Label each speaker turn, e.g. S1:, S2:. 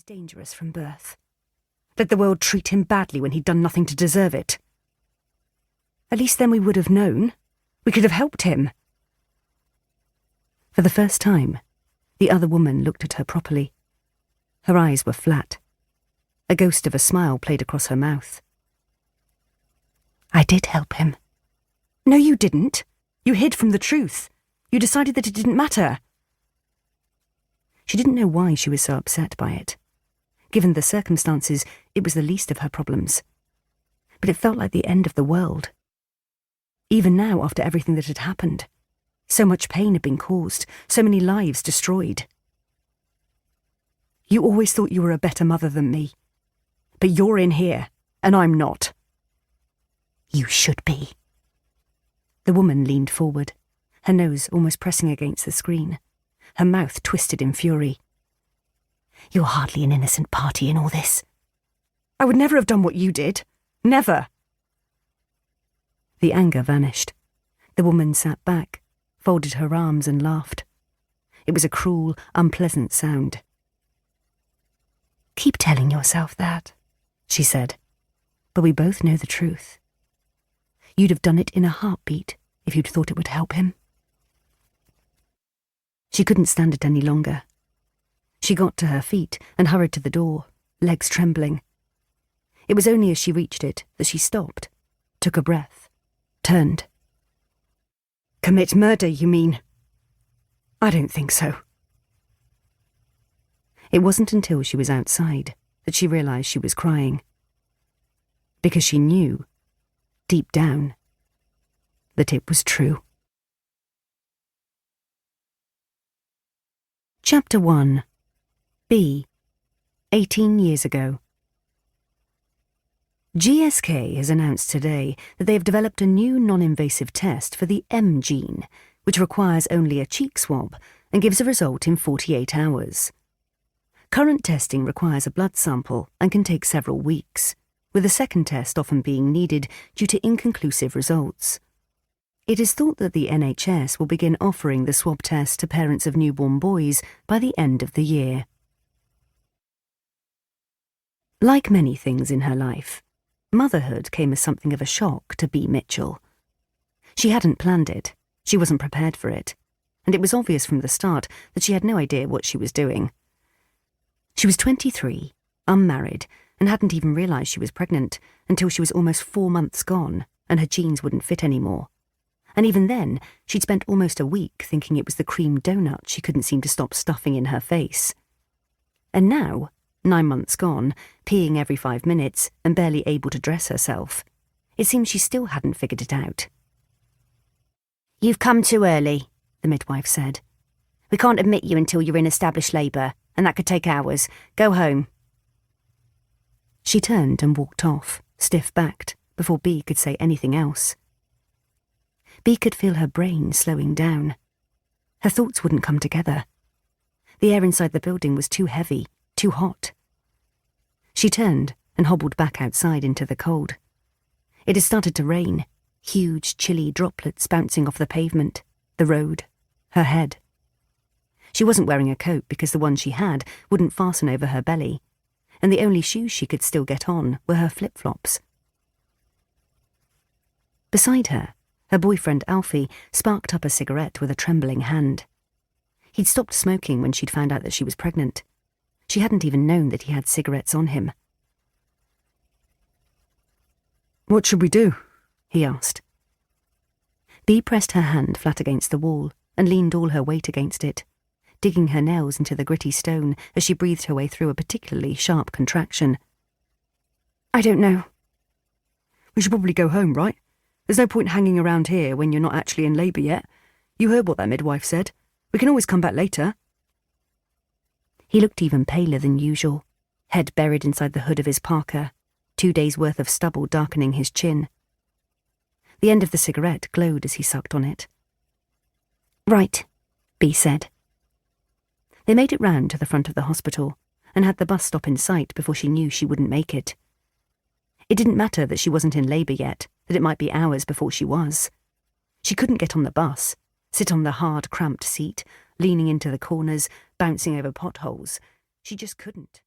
S1: was dangerous from birth. Let the world treat him badly when he'd done nothing to deserve it. At least then we would have known. We could have helped him. For the first time, the other woman looked at her properly. Her eyes were flat. A ghost of a smile played across her mouth. I did help him. No, you didn't. You hid from the truth. You decided that it didn't matter. She didn't know why she was so upset by it. Given the circumstances, it was the least of her problems. But it felt like the end of the world. Even now, after everything that had happened, so much pain had been caused, so many lives destroyed. You always thought you were a better mother than me. But you're in here, and I'm not. You should be. The woman leaned forward, her nose almost pressing against the screen, her mouth twisted in fury. You're hardly an innocent party in all this. I would never have done what you did. Never. The anger vanished. The woman sat back, folded her arms and laughed. It was a cruel, unpleasant sound. Keep telling yourself that, she said, but we both know the truth. You'd have done it in a heartbeat if you'd thought it would help him. She couldn't stand it any longer. She got to her feet and hurried to the door, legs trembling. It was only as she reached it that she stopped, took a breath, turned. Commit murder, you mean? I don't think so. It wasn't until she was outside that she realized she was crying. Because she knew, deep down, that it was true. Chapter 1. Bea, 18 years ago. GSK has announced today that they have developed a new non-invasive test for the M gene, which requires only a cheek swab and gives a result in 48 hours. Current testing requires a blood sample and can take several weeks, with a second test often being needed due to inconclusive results. It is thought that the NHS will begin offering the swab test to parents of newborn boys by the end of the year. Like many things in her life, motherhood came as something of a shock to Bea Mitchell. She hadn't planned it, she wasn't prepared for it, and it was obvious from the start that she had no idea what she was doing. She was 23, unmarried, and hadn't even realised she was pregnant until she was almost 4 months gone and her jeans wouldn't fit anymore. And even then, she'd spent almost a week thinking it was the cream donut she couldn't seem to stop stuffing in her face. And now, 9 months gone, peeing every 5 minutes and barely able to dress herself, it seemed she still hadn't figured it out. You've come too early, the midwife said. We can't admit you until you're in established labour, and that could take hours. Go home. She turned and walked off, stiff-backed, before Bea could say anything else. Bea could feel her brain slowing down. Her thoughts wouldn't come together. The air inside the building was too heavy, too hot. She turned and hobbled back outside into the cold. It had started to rain, huge, chilly droplets bouncing off the pavement, the road, her head. She wasn't wearing a coat because the one she had wouldn't fasten over her belly, and the only shoes she could still get on were her flip-flops. Beside her, her boyfriend Alfie sparked up a cigarette with a trembling hand. He'd stopped smoking when she'd found out that she was pregnant. She hadn't even known that he had cigarettes on him. What should we do? He asked. Bea pressed her hand flat against the wall and leaned all her weight against it, digging her nails into the gritty stone as she breathed her way through a particularly sharp contraction. I don't know. We should probably go home, right? There's no point hanging around here when you're not actually in labour yet. You heard what that midwife said. We can always come back later. He looked even paler than usual, head buried inside the hood of his parka, 2 days' worth of stubble darkening his chin. The end of the cigarette glowed as he sucked on it. Right, Bea said. They made it round to the front of the hospital and had the bus stop in sight before she knew she wouldn't make it. It didn't matter that she wasn't in labour yet, that it might be hours before she was. She couldn't get on the bus, sit on the hard, cramped seat, leaning into the corners, bouncing over potholes. She just couldn't.